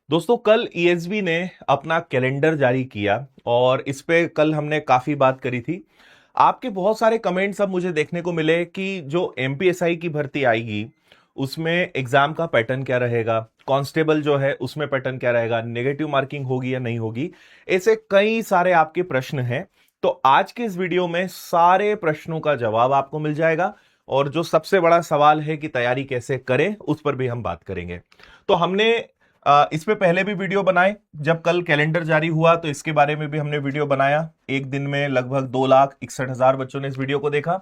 दोस्तों कल ईएसबी ने अपना कैलेंडर जारी किया और इस पे कल हमने काफी बात करी थी। आपके बहुत सारे कमेंट्स अब मुझे देखने को मिले कि जो एमपीएसआई की भर्ती आएगी उसमें एग्जाम का पैटर्न क्या रहेगा, कांस्टेबल जो है उसमें पैटर्न क्या रहेगा, नेगेटिव मार्किंग होगी या नहीं होगी। ऐसे कई सारे आपके प्रश्न हैं। तो आज के इस वीडियो में सारे प्रश्नों का जवाब आपको मिल जाएगा और जो सबसे बड़ा सवाल है कि तैयारी कैसे करें उस पर भी हम बात करेंगे। तो हमने इस पे पहले भी वीडियो बनाए। जब कल कैलेंडर जारी हुआ तो इसके बारे में भी हमने वीडियो बनाया। एक दिन में लगभग 2,61,000 बच्चों ने इस वीडियो को देखा।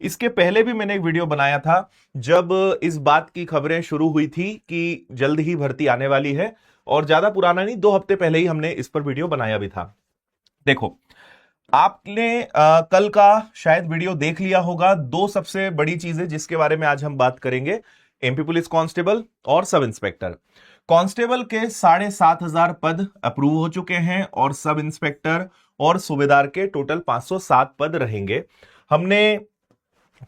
इसके पहले भी मैंने एक वीडियो बनाया था जब इस बात की खबरें शुरू हुई थी कि जल्द ही भर्ती आने वाली है, और ज्यादा पुराना नहीं, 2 हफ्ते पहले ही हमने इस पर वीडियो बनाया भी था। देखो, आपने कल का शायद वीडियो देख लिया होगा। दो सबसे बड़ी चीजें जिसके बारे में आज हम बात करेंगे, एमपी पुलिस कांस्टेबल और सब इंस्पेक्टर। कांस्टेबल के 7,500 पद अप्रूव हो चुके हैं और सब इंस्पेक्टर और सूबेदार के टोटल 507 पद रहेंगे। हमने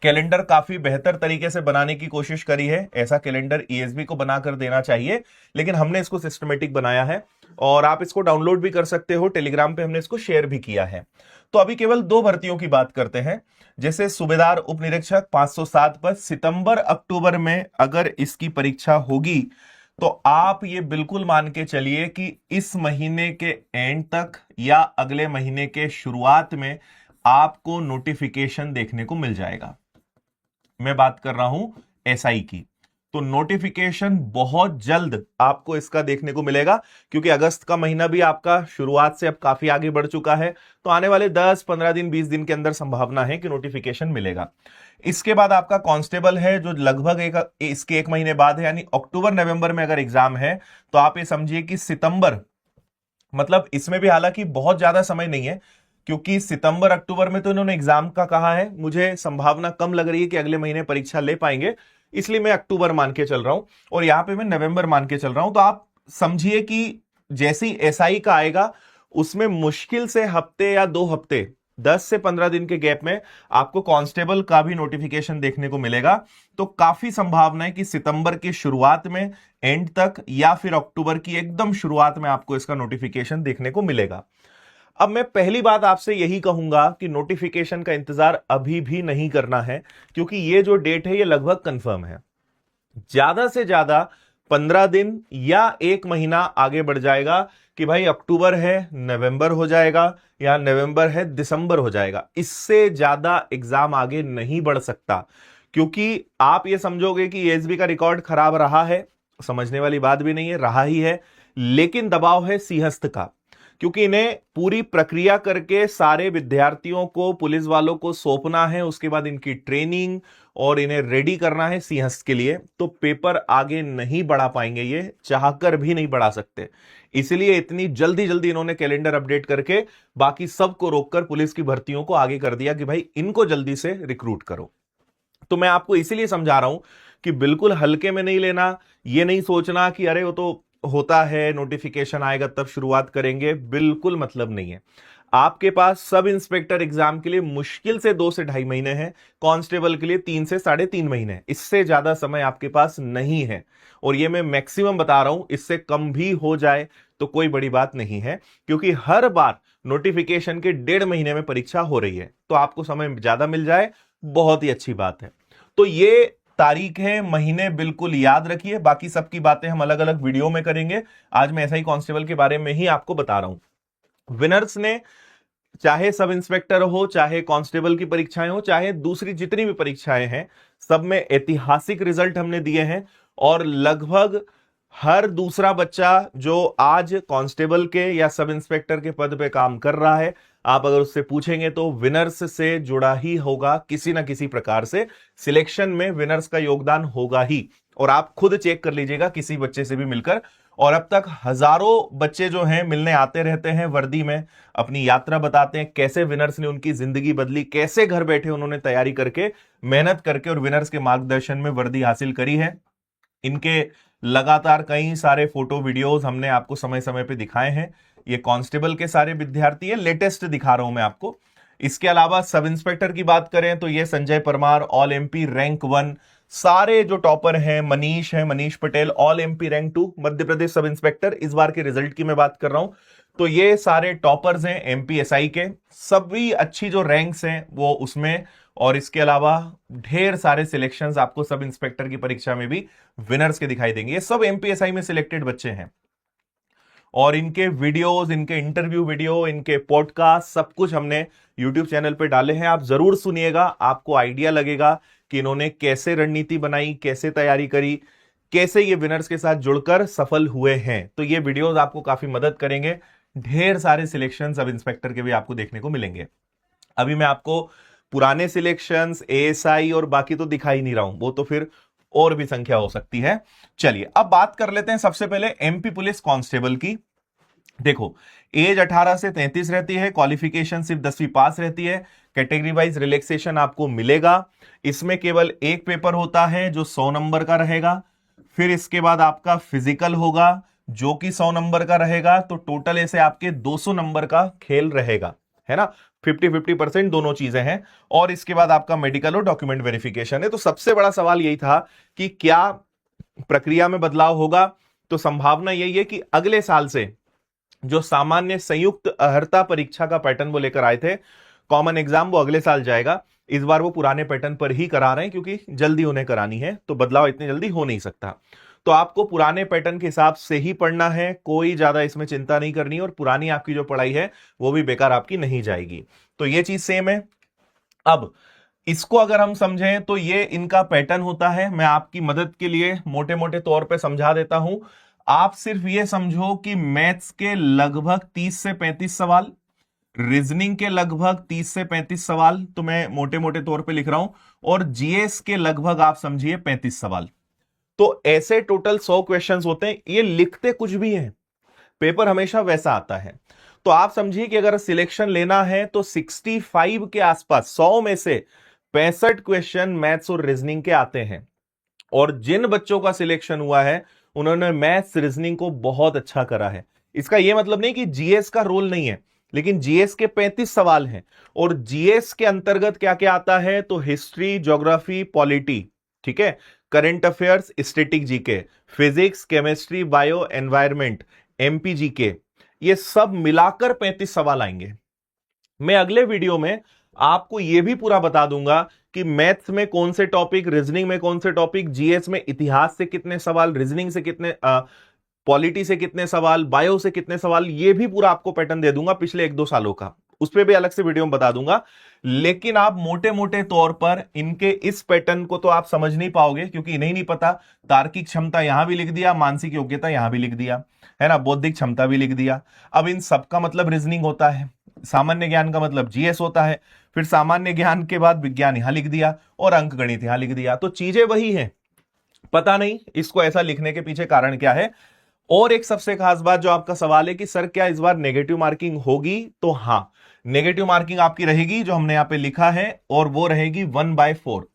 कैलेंडर काफी बेहतर तरीके से बनाने की कोशिश करी है। ऐसा कैलेंडर ईएसबी को बनाकर देना चाहिए, लेकिन हमने इसको सिस्टमेटिक बनाया है और आप इसको डाउनलोड भी कर सकते हो। टेलीग्राम पे हमने इसको शेयर भी किया है। तो अभी केवल 2 भर्तियों की बात करते हैं। जैसे सूबेदार उप निरीक्षक 507 पद, सितंबर अक्टूबर में अगर इसकी परीक्षा होगी तो आप ये बिल्कुल मान के चलिए कि इस महीने के एंड तक या अगले महीने के शुरुआत में आपको नोटिफिकेशन देखने को मिल जाएगा। मैं बात कर रहा हूं एसआई की। तो नोटिफिकेशन बहुत जल्द आपको इसका देखने को मिलेगा, क्योंकि अगस्त का महीना भी आपका शुरुआत से अब काफी आगे बढ़ चुका है। तो आने वाले 10-15 दिन 20 दिन के अंदर संभावना है कि नोटिफिकेशन मिलेगा। इसके बाद आपका कांस्टेबल है जो लगभग इसके 1 महीने बाद है, यानी अक्टूबर नवंबर में अगर एग्जाम है तो आप ये समझिए कि सितंबर, मतलब इसमें भी हालांकि बहुत ज्यादा समय नहीं है, क्योंकि सितंबर अक्टूबर में तो इन्होंने एग्जाम का कहा है। मुझे संभावना कम लग रही है कि अगले महीने परीक्षा ले पाएंगे, इसलिए मैं अक्टूबर मान के चल रहा हूं और यहां पे मैं नवंबर मान के चल रहा हूं। तो आप समझिए कि जैसे ही एसआई का आएगा उसमें मुश्किल से हफ्ते या 2 हफ्ते, 10 से 15 दिन के गैप में आपको कांस्टेबल का भी नोटिफिकेशन देखने को मिलेगा। तो काफी संभावना है कि सितंबर की शुरुआत में एंड तक या फिर अक्टूबर की एकदम शुरुआत में आपको इसका नोटिफिकेशन देखने को मिलेगा। अब मैं पहली बात आपसे यही कहूंगा कि नोटिफिकेशन का इंतजार अभी भी नहीं करना है, क्योंकि ये जो डेट है ये लगभग कंफर्म है। ज्यादा से ज्यादा 15 दिन या 1 महीना आगे बढ़ जाएगा कि भाई अक्टूबर है नवंबर हो जाएगा या नवंबर है दिसंबर हो जाएगा। इससे ज्यादा एग्जाम आगे नहीं बढ़ सकता, क्योंकि आप ये समझोगे कि एसबी का रिकॉर्ड खराब रहा है। समझने वाली बात भी नहीं है, रहा ही है, लेकिन दबाव है सिंहस्थ का, क्योंकि इन्हें पूरी प्रक्रिया करके सारे विद्यार्थियों को, पुलिस वालों को सौंपना है। उसके बाद इनकी ट्रेनिंग और इन्हें रेडी करना है सिंहस्थ के लिए। तो पेपर आगे नहीं बढ़ा पाएंगे, ये चाहकर भी नहीं बढ़ा सकते। इसलिए इतनी जल्दी जल्दी इन्होंने कैलेंडर अपडेट करके बाकी सबको रोककर पुलिस की भर्तियों को आगे कर दिया कि भाई इनको जल्दी से रिक्रूट करो। तो मैं आपको इसीलिए समझा रहा हूं कि बिल्कुल हल्के में नहीं लेना। ये नहीं सोचना कि अरे वो तो होता है, नोटिफिकेशन आएगा तब शुरुआत करेंगे, बिल्कुल मतलब नहीं है। आपके पास सब इंस्पेक्टर एग्जाम के लिए मुश्किल से 2 से 2.5 महीने हैं, कांस्टेबल के लिए 3 से 3.5 महीने, इससे ज्यादा समय आपके पास नहीं है। और ये मैं मैक्सिमम बता रहा हूं, इससे कम भी हो जाए तो कोई बड़ी बात नहीं है, क्योंकि हर बार नोटिफिकेशन के 1.5 महीने में परीक्षा हो रही है। तो आपको समय ज्यादा मिल जाए, बहुत ही अच्छी बात है। तो ये तारीख है, महीने बिल्कुल याद रखिए। बाकी सबकी बातें हम अलग अलग वीडियो में करेंगे। आज मैं ऐसा ही कांस्टेबल के बारे में ही आपको बता रहा हूं। विनर्स ने, चाहे सब इंस्पेक्टर हो, चाहे कांस्टेबल की परीक्षाएं हो, चाहे दूसरी जितनी भी परीक्षाएं हैं, सब में ऐतिहासिक रिजल्ट हमने दिए हैं। और लगभग हर दूसरा बच्चा जो आज कांस्टेबल के या सब इंस्पेक्टर के पद पे काम कर रहा है, आप अगर उससे पूछेंगे तो विनर्स से जुड़ा ही होगा किसी ना किसी प्रकार से। सिलेक्शन में विनर्स का योगदान होगा ही, और आप खुद चेक कर लीजिएगा किसी बच्चे से भी मिलकर। और अब तक हजारों बच्चे जो हैं मिलने आते रहते हैं वर्दी में, अपनी यात्रा बताते हैं, कैसे विनर्स ने उनकी जिंदगी बदली, कैसे घर बैठे उन्होंने तैयारी करके, मेहनत करके और विनर्स के मार्गदर्शन में वर्दी हासिल करी है। इनके लगातार कई सारे फोटो वीडियोस हमने आपको समय समय पे दिखाए हैं। ये कांस्टेबल के सारे विद्यार्थी है, लेटेस्ट दिखा रहा हूं मैं आपको। इसके अलावा सब इंस्पेक्टर की बात करें तो ये Sanjay Parmar, all MP rank 1 सारे जो टॉपर हैं, मनीष है, Manish Patel, all MP rank 2 Madhya Pradesh sub inspector, इस बार के रिजल्ट की मैं बात कर रहा हूं। तो ये सारे टॉपर्स हैं एमपीएसआई के, सभी अच्छी जो रैंक्स हैं वो उसमें, और इसके अलावा ढेर सारे सिलेक्शंस आपको सब इंस्पेक्टर की परीक्षा में भी विनर्स के दिखाई देंगे। ये सब एमपीएसआई में सिलेक्टेड बच्चे हैं, और इनके वीडियोस, इनके इंटरव्यू वीडियो, इनके पॉडकास्ट, सब कुछ हमने यूट्यूब चैनल पे डाले हैं। आप जरूर सुनिएगा, आपको आइडिया लगेगा कि इन्होंने कैसे रणनीति बनाई, कैसे तैयारी करी, कैसे ये विनर्स के साथ जुड़कर सफल हुए हैं। तो ये वीडियोस आपको काफी मदद करेंगे। ढेर सारे सिलेक्शन सब इंस्पेक्टर के भी आपको देखने को मिलेंगे। अभी मैं आपको पुराने सिलेक्शंस, एएसआई और बाकी तो दिखा ही नहीं रहा हूं, वो तो फिर और भी संख्या हो सकती है। चलिए अब बात कर लेते हैं सबसे पहले एमपी पुलिस कांस्टेबल की। देखो, एज 18 से 33 रहती है, क्वालिफिकेशन सिर्फ 10वीं पास रहती है, कैटेगरी वाइज रिलैक्सेशन आपको मिलेगा। इसमें केवल एक पेपर होता है जो 100 नंबर का रहेगा, फिर इसके बाद आपका फिजिकल होगा जो कि 100 नंबर का रहेगा। तो टोटल ऐसे आपके 200 नंबर का खेल रहेगा, है ना। 50-50% दोनों चीजें हैं, और इसके बाद आपका मेडिकल और डॉक्यूमेंट वेरिफिकेशन है। तो सबसे बड़ा सवाल यही था कि क्या प्रक्रिया में बदलाव होगा। तो संभावना यही है कि अगले साल से जो सामान्य संयुक्त अर्हता परीक्षा का पैटर्न वो लेकर आए थे, कॉमन एग्जाम, वो अगले साल जाएगा। इस बार वो पुराने पैटर्न पर ही करा रहे हैं क्योंकि जल्दी उन्हें करानी है, तो बदलाव इतनी जल्दी हो नहीं सकता। तो आपको पुराने पैटर्न के हिसाब से ही पढ़ना है, कोई ज्यादा इसमें चिंता नहीं करनी, और पुरानी आपकी जो पढ़ाई है वो भी बेकार आपकी नहीं जाएगी। तो ये चीज सेम है। अब इसको अगर हम समझें तो ये इनका पैटर्न होता है। मैं आपकी मदद के लिए मोटे मोटे तौर पे समझा देता हूं। आप सिर्फ ये समझो कि मैथ्स के लगभग 30 से 35 सवाल, रीजनिंग के लगभग 30 से 35 सवाल, तो मैं मोटे मोटे तौर पे लिख रहा हूं, और जीएस के लगभग आप समझिए 35 सवाल। तो ऐसे टोटल 100 क्वेश्चंस होते हैं। ये लिखते कुछ भी हैं, पेपर हमेशा वैसा आता है। तो आप समझिए कि अगर सिलेक्शन लेना है तो 65 के आसपास, 100 में से 65 क्वेश्चन मैथ्स और रीजनिंग के आते हैं। और जिन बच्चों का सिलेक्शन हुआ है उन्होंने मैथ्स रीजनिंग को बहुत अच्छा करा है। इसका यह मतलब नहीं कि जीएस का रोल नहीं है, लेकिन जीएस के 35 सवाल हैं, और जीएस के अंतर्गत क्या क्या आता है, तो हिस्ट्री, ज्योग्राफी, पॉलिटी, ठीक है, current affairs, static GK, physics, chemistry, bio, environment, MP GK, ये सब मिलाकर 35 सवाल आएंगे। मैं अगले वीडियो में आपको यह भी पूरा बता दूंगा कि मैथ्स में कौन से टॉपिक, रीजनिंग में कौन से टॉपिक, जीएस में इतिहास से कितने सवाल, रीजनिंग से कितने, पॉलिटी से कितने सवाल, बायो से कितने सवाल, ये भी पूरा आपको पैटर्न दे दूंगा पिछले 1-2 सालों का। उस पर भी अलग से वीडियो में बता दूंगा। लेकिन आप मोटे मोटे तौर पर इनके इस पैटर्न को तो आप समझ नहीं पाओगे, क्योंकि इन्हें नहीं पता। तार्किक क्षमता यहां भी लिख दिया, मानसिक योग्यता यहां भी लिख दिया, है ना, बौद्धिक क्षमता भी लिख दिया। अब इन सबका मतलब रीजनिंग होता है, सामान्य ज्ञान का मतलब जीएस होता है, फिर सामान्य ज्ञान के बाद विज्ञान यहां लिख दिया, और अंक गणित यहां लिख दिया। तो चीजें वही हैं, पता नहीं इसको ऐसा लिखने के पीछे कारण क्या है। और एक सबसे खास बात जो आपका सवाल है कि सर क्या इस बार नेगेटिव मार्किंग होगी, तो हां, नेगेटिव मार्किंग आपकी रहेगी जो हमने यहां पे लिखा है, और वो रहेगी 1/4,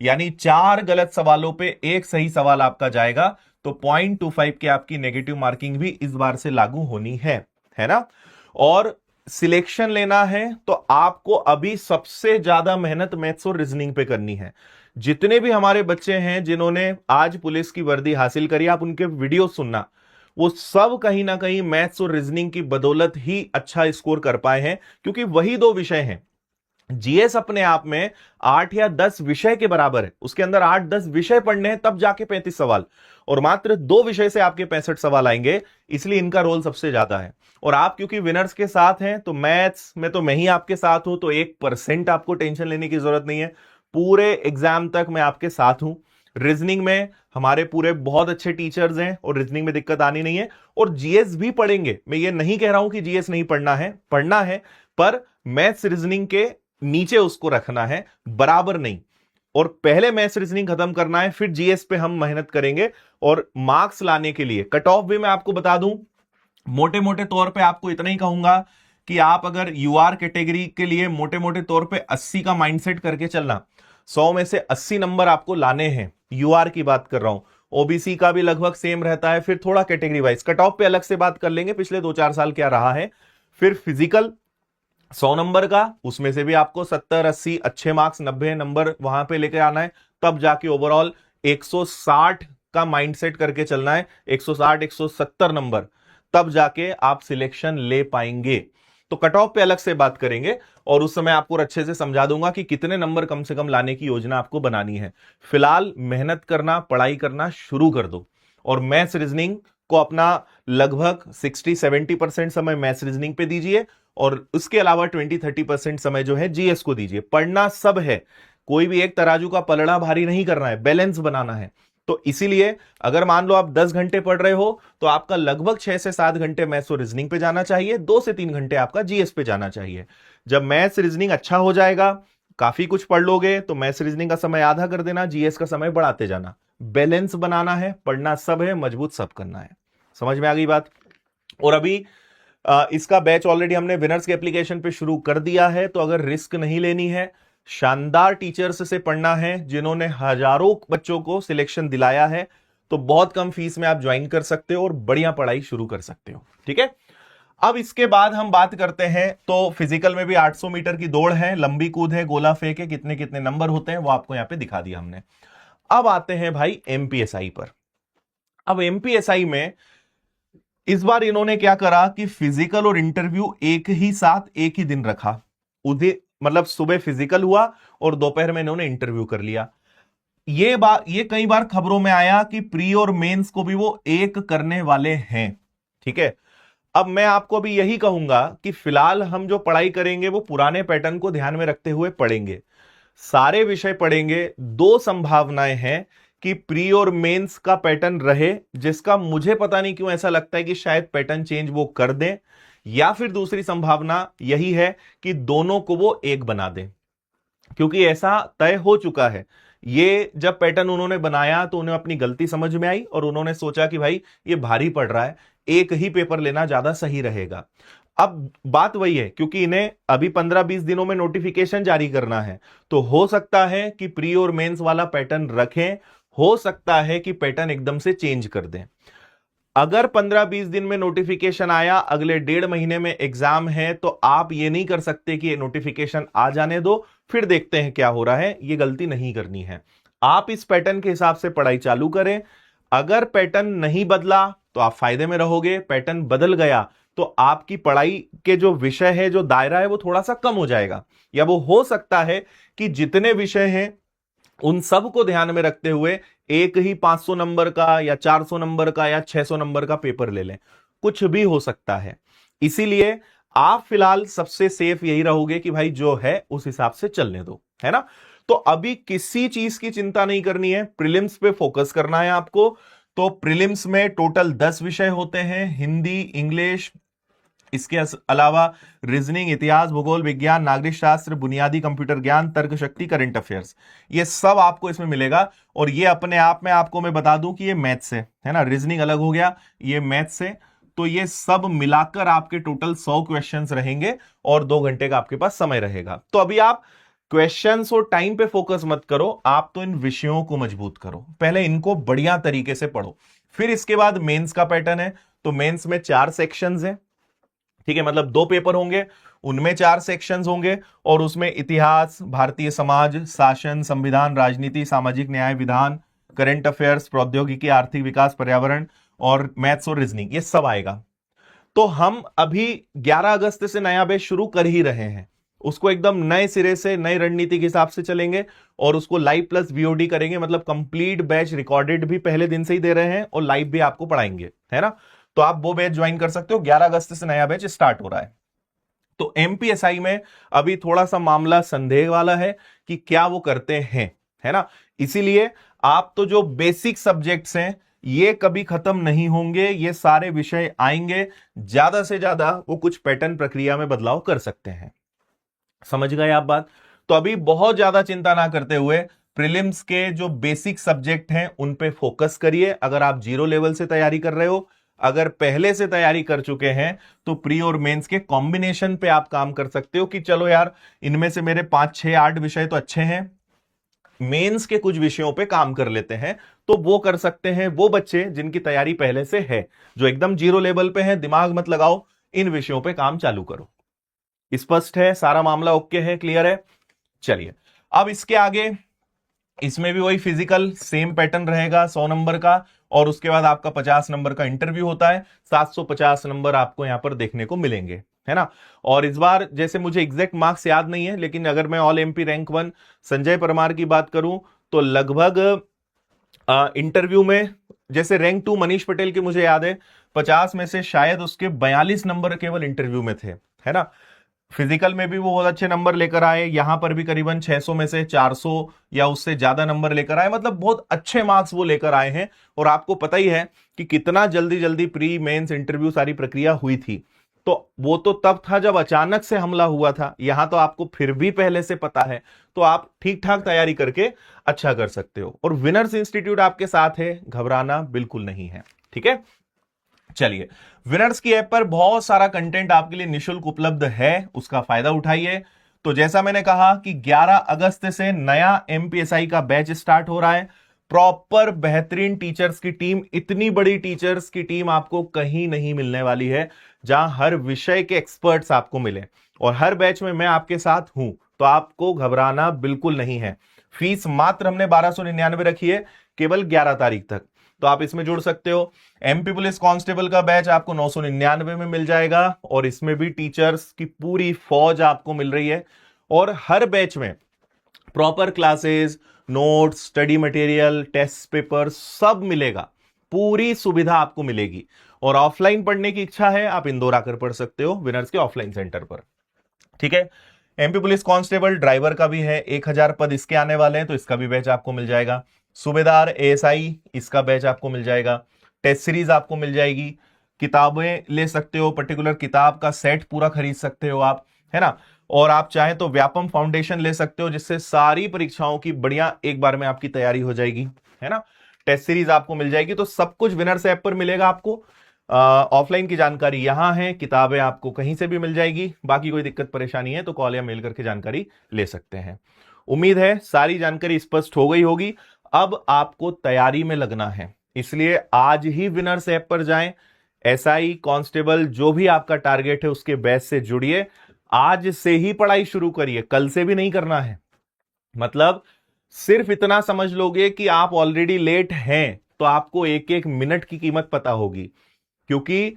यानी 4 गलत सवालों पे 1 सही सवाल आपका जाएगा। तो 0.25 की आपकी नेगेटिव मार्किंग भी इस बार से लागू होनी है ना। और सिलेक्शन लेना है तो आपको अभी सबसे ज्यादा मेहनत मैथ्स और रीजनिंग पे करनी है। जितने भी हमारे बच्चे हैं जिन्होंने आज पुलिस की वर्दी हासिल करी, आप उनके वीडियो सुनना, वो सब कहीं ना कहीं मैथ्स और रीजनिंग की बदौलत ही अच्छा स्कोर कर पाए हैं, क्योंकि वही 2 विषय हैं। जीएस अपने आप में 8 या 10 विषय के बराबर है, उसके अंदर 8-10 विषय पढ़ने हैं, तब जाके 35 सवाल, और मात्र 2 विषय से आपके 65 सवाल आएंगे, इसलिए इनका रोल सबसे ज्यादा है। और आप क्योंकि विनर्स के साथ हैं, तो मैथ्स में तो मैं ही आपके साथ हूं, तो 1% आपको टेंशन लेने की जरूरत नहीं है, पूरे एग्जाम तक मैं आपके साथ हूं। रीजनिंग में हमारे पूरे बहुत अच्छे टीचर्स हैं, और रीजनिंग में दिक्कत आनी नहीं है, और जीएस भी पढ़ेंगे। मैं ये नहीं कह रहा हूं कि जीएस नहीं पढ़ना है, पर मैथ्स रीजनिंग के नीचे उसको रखना है, बराबर नहीं। और पहले मैथ्स रीजनिंग खत्म करना है, फिर जीएस पे हम मेहनत करेंगे। और मार्क्स लाने के लिए कट ऑफ भी मैं आपको बता दूं, मोटे मोटे तौर पे आपको इतना ही कहूंगा कि आप अगर यूआर कैटेगरी के लिए मोटे मोटे तौर पे 80 का माइंडसेट करके चलना, 100 में से 80 नंबर आपको लाने हैं, यूआर की बात कर रहा हूं। ओबीसी का भी लगभग सेम रहता है, फिर थोड़ा कैटेगरी वाइज, कट ऑफ पे अलग से बात कर लेंगे पिछले 2-4 साल क्या रहा है। फिर फिजिकल 100 नंबर का, उसमें से भी आपको 70-80 अच्छे मार्क्स, 90 नंबर वहां पे लेके आना है, तब जाके ओवरऑल 160 का माइंडसेट करके चलना है, 160 170 नंबर, तब जाके आप सिलेक्शन ले पाएंगे। तो कट ऑफ पे अलग से बात करेंगे और उस समय आपको अच्छे से समझा दूंगा कि कितने नंबर कम से कम लाने की योजना आपको बनानी है। फिलहाल मेहनत करना, पढ़ाई करना शुरू कर दो और मैथ्स रीजनिंग को अपना लगभग 60-70% समय मैथ्स रीजनिंग पे दीजिए और उसके अलावा 20-30% समय जो है जीएस को दीजिए। पढ़ना सब है, कोई भी एक तराजू का पलड़ा भारी नहीं करना है, बैलेंस बनाना है। तो इसीलिए अगर मान लो आप 10 घंटे पढ़ रहे हो तो आपका लगभग 6 से 7 घंटे मैथ्स और रीजनिंग पे जाना चाहिए, 2 से 3 घंटे आपका जीएस पे जाना चाहिए। जब मैथ्स रीजनिंग अच्छा हो जाएगा, काफी कुछ पढ़ लोगे, तो मैथ्स रीजनिंग का समय आधा कर देना, जीएस का समय बढ़ाते जाना। बैलेंस बनाना है, पढ़ना सब है, मजबूत सब करना है। समझ में आ गई बात? और अभी इसका बैच ऑलरेडी हमने विनर्स के एप्लीकेशन पे शुरू कर दिया है, तो अगर रिस्क नहीं लेनी है, शानदार टीचर्स से पढ़ना है जिन्होंने हजारों बच्चों को सिलेक्शन दिलाया है, तो बहुत कम फीस में आप ज्वाइन कर सकते हो और बढ़िया पढ़ाई शुरू कर सकते हो। ठीक है, अब इसके बाद हम बात करते हैं, तो फिजिकल में भी 800 मीटर की दौड़ है, लंबी कूद है, गोला फेंक है, कितने कितने नंबर होते हैं वो आपको यहां पे दिखा दिया हमने। अब आते हैं भाई एमपीएसआई पर। अब एमपीएसआई में इस बार इन्होंने क्या करा कि फिजिकल और इंटरव्यू एक ही साथ एक ही दिन रखा। उधर मतलब सुबह फिजिकल हुआ और दोपहर में इन्होंने इंटरव्यू कर लिया। ये कई बार खबरों में आया कि प्री और मेंस को भी वो एक करने वाले हैं। ठीक है, अब मैं आपको भी यही कहूंगा कि फिलहाल हम जो पढ़ाई करेंगे वो पुराने पैटर्न को ध्यान में रखते हुए पढ़ेंगे, सारे विषय पढ़ेंगे। दो संभावनाएं हैं कि प्री और मेंस का पैटर्न रहे, जिसका मुझे पता नहीं क्यों ऐसा लगता है कि शायद पैटर्न चेंज वो कर दें, या फिर दूसरी संभावना यही है कि दोनों को वो एक बना दें, क्योंकि ऐसा तय हो चुका है। ये जब पैटर्न उन्होंने बनाया तो उन्हें अपनी गलती समझ में आई और उन्होंने सोचा कि भाई ये भारी पड़ रहा है, एक ही पेपर लेना ज्यादा सही रहेगा। अब बात वही है, क्योंकि इन्हें अभी 15-20 दिनों में नोटिफिकेशन जारी करना है, तो हो सकता है कि प्री और मेंस वाला पैटर्न रखें, हो सकता है कि पैटर्न एकदम से चेंज कर दें। अगर 15-20 दिन में नोटिफिकेशन आया, अगले 1.5 महीने में एग्जाम है, तो आप ये नहीं कर सकते कि नोटिफिकेशन आ जाने दो फिर देखते हैं क्या हो रहा है। ये गलती नहीं करनी है। आप इस पैटर्न के हिसाब से पढ़ाई चालू करें। अगर पैटर्न नहीं बदला तो आप फायदे में रहोगे, पैटर्न बदल गया तो आपकी पढ़ाई के जो विषय है, जो दायरा है, वो थोड़ा सा कम हो जाएगा, या वो हो सकता है कि जितने विषय हैं उन सब को ध्यान में रखते हुए एक ही 500 नंबर का या 400 नंबर का या 600 नंबर का पेपर ले लें, कुछ भी हो सकता है। इसीलिए आप फिलहाल सबसे सेफ यही रहोगे कि भाई जो है उस हिसाब से चलने दो, है ना। तो अभी किसी चीज की चिंता नहीं करनी है, प्रीलिम्स पे फोकस करना है आपको। तो प्रीलिम्स में टोटल 10 विषय होते हैं, हिंदी, इंग्लिश, इसके अलावा रीजनिंग, इतिहास, भूगोल, विज्ञान, नागरिक शास्त्र, बुनियादी कंप्यूटर ज्ञान, तर्क शक्ति, करंट अफेयर्स, ये सब आपको इसमें मिलेगा। और ये अपने आप में आपको मैं बता दूं कि ये मैथ्स है ना, रीजनिंग अलग हो गया, ये मैथ्स है। तो ये सब मिलाकर आपके टोटल 100 क्वेश्चंस रहेंगे और 2 घंटे का आपके पास समय रहेगा। तो अभी आप क्वेश्चंस और टाइम पे फोकस मत करो, आप तो इन विषयों को मजबूत करो, पहले इनको बढ़िया तरीके से पढ़ो। फिर इसके बाद मेंस का पैटर्न है, तो मेंस में 4 सेक्शंस हैं। ठीक है, मतलब 2 पेपर होंगे, उनमें 4 सेक्शंस होंगे और उसमें इतिहास, भारतीय समाज, शासन, संविधान, राजनीति, सामाजिक न्याय, विधान, करंट अफेयर्स, प्रौद्योगिकी, आर्थिक विकास, पर्यावरण और मैथ्स और रीजनिंग, ये सब आएगा। तो हम अभी 11 अगस्त से नया बैच शुरू कर ही रहे हैं, उसको एकदम नए सिरे से नई रणनीति के हिसाब से चलेंगे और उसको लाइव प्लस वीओडी करेंगे, मतलब कंप्लीट बैच रिकॉर्डेड भी पहले दिन से ही दे रहे हैं और लाइव भी आपको पढ़ाएंगे, है ना। तो आप वो बैच ज्वाइन कर सकते हो, 11 अगस्त से नया बैच स्टार्ट हो रहा है। तो एमपीएसआई में अभी थोड़ा सा मामला संदेह वाला है कि क्या वो करते हैं, है ना। इसीलिए आप तो जो बेसिक सब्जेक्ट्स हैं ये कभी खत्म नहीं होंगे, ये सारे विषय आएंगे, ज्यादा से ज्यादा वो कुछ पैटर्न प्रक्रिया में बदलाव कर सकते हैं। समझ गए आप बात? तो अभी बहुत ज्यादा चिंता ना करते हुए प्रीलिम्स के जो बेसिक सब्जेक्ट हैं उन पे फोकस करिए। अगर आप 0 लेवल से तैयारी कर रहे हो, अगर पहले से तैयारी कर चुके हैं, तो प्री और मेंस के कॉम्बिनेशन पे आप काम कर सकते हो कि चलो यार इनमें से मेरे 5, 6, 8 विषय तो अच्छे हैं, मेंस के कुछ विषयों पे काम कर लेते हैं। तो वो कर सकते हैं वो बच्चे जिनकी तैयारी पहले से है, जो एकदम 0 लेवल पे है, दिमाग मत लगाओ, इन विषयों पे काम चालू करो। स्पष्ट है? सारा मामला ओके है, क्लियर है? चलिए अब इसके आगे इसमें भी वही फिजिकल सेम पैटर्न रहेगा 100 नंबर का, और उसके बाद आपका 50 नंबर का इंटरव्यू होता है। 750 नंबर आपको यहां पर देखने को मिलेंगे, है ना। और इस बार जैसे मुझे एग्जैक्ट मार्क्स याद नहीं है, लेकिन अगर मैं all MP rank 1 Sanjay Parmar की बात करूं तो लगभग इंटरव्यू में, जैसे रैंक 2 मनीष पटेल की मुझे याद है 50 में से शायद उसके 42 नंबर केवल इंटरव्यू में थे, है ना। फिजिकल में भी वो बहुत अच्छे नंबर लेकर आए, यहां पर भी करीबन 600 में से 400 या उससे ज्यादा नंबर लेकर आए, मतलब बहुत अच्छे मार्क्स वो लेकर आए हैं। और आपको पता ही है कि कितना जल्दी जल्दी प्री मेंस इंटरव्यू सारी प्रक्रिया हुई थी। तो वो तो तब था जब अचानक से हमला हुआ था, यहां तो आपको फिर भी पहले से पता है, तो आप ठीक ठाक तैयारी करके अच्छा कर सकते हो। और विनर्स इंस्टीट्यूट आपके साथ है, घबराना बिल्कुल नहीं है, ठीक है। चलिए, विनर्स की ऐप पर बहुत सारा कंटेंट आपके लिए निशुल्क उपलब्ध है, उसका फायदा उठाइए। तो जैसा मैंने कहा कि 11 अगस्त से नया एमपीएसआई का बैच स्टार्ट हो रहा है। प्रॉपर बेहतरीन टीचर्स की टीम, इतनी बड़ी टीचर्स की टीम आपको कहीं नहीं मिलने वाली है, जहां हर विषय के एक्सपर्ट्स आपको मिले। और हर बैच में मैं आपके साथ हूं, तो आपको घबराना बिल्कुल नहीं है। फीस मात्र हमने 1299 रखी है, केवल 11 तारीख तक, तो आप इसमें जुड़ सकते हो। एमपी पुलिस कांस्टेबल का बैच आपको 999 में मिल जाएगा, और इसमें भी टीचर्स की पूरी फौज आपको मिल रही है। और हर बैच में proper classes, notes, study material, test paper सब मिलेगा, पूरी सुविधा आपको मिलेगी। और ऑफलाइन पढ़ने की इच्छा है, आप इंदौर आकर पढ़ सकते हो विनर्स के ऑफलाइन सेंटर पर, ठीक है। एमपी पुलिस कांस्टेबल ड्राइवर का भी है, 1000 पद इसके आने वाले हैं, तो इसका भी बैच आपको मिल जाएगा। सूबेदार एएसआई, इसका बैच आपको मिल जाएगा। टेस्ट सीरीज आपको मिल जाएगी। किताबें ले सकते हो, पर्टिकुलर किताब का सेट पूरा खरीद सकते हो आप, है ना। और आप चाहें तो व्यापम फाउंडेशन ले सकते हो, जिससे सारी परीक्षाओं की बढ़िया एक बार में आपकी तैयारी हो जाएगी, है ना। टेस्ट सीरीज आपको मिल जाएगी। तो सब कुछ विनर्स ऐप पर मिलेगा आपको। ऑफलाइन की जानकारी यहां है, किताबें आपको कहीं से भी मिल जाएगी। बाकी कोई दिक्कत परेशानी है तो कॉल या मेल करके जानकारी ले सकते हैं। उम्मीद है सारी जानकारी स्पष्ट हो गई होगी। अब आपको तैयारी में लगना है, इसलिए आज ही विनर्स ऐप पर जाएं। एसआई, कांस्टेबल, जो भी आपका टारगेट है उसके बैच से जुड़िए। आज से ही पढ़ाई शुरू करिए, कल से भी नहीं करना है। मतलब सिर्फ इतना समझ लोगे कि आप ऑलरेडी लेट हैं, तो आपको एक एक मिनट की कीमत पता होगी। क्योंकि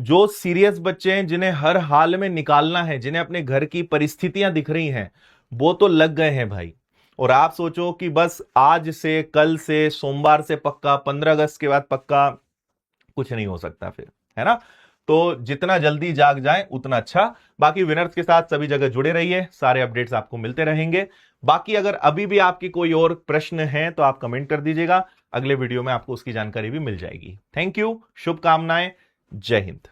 जो सीरियस बच्चे हैं, जिन्हें हर हाल में निकालना है, जिन्हें अपने घर की परिस्थितियां दिख रही हैं, वो तो लग गए हैं भाई। और आप सोचो कि बस आज से, कल से, सोमवार से पक्का, 15 अगस्त के बाद पक्का, कुछ नहीं हो सकता फिर, है ना। तो जितना जल्दी जाग जाए उतना अच्छा। बाकी विनर्स के साथ सभी जगह जुड़े रहिए, सारे अपडेट्स आपको मिलते रहेंगे। बाकी अगर अभी भी आपकी कोई और प्रश्न है तो आप कमेंट कर दीजिएगा, अगले वीडियो में आपको उसकी जानकारी भी मिल जाएगी। थैंक यू, शुभकामनाएं, जय हिंद।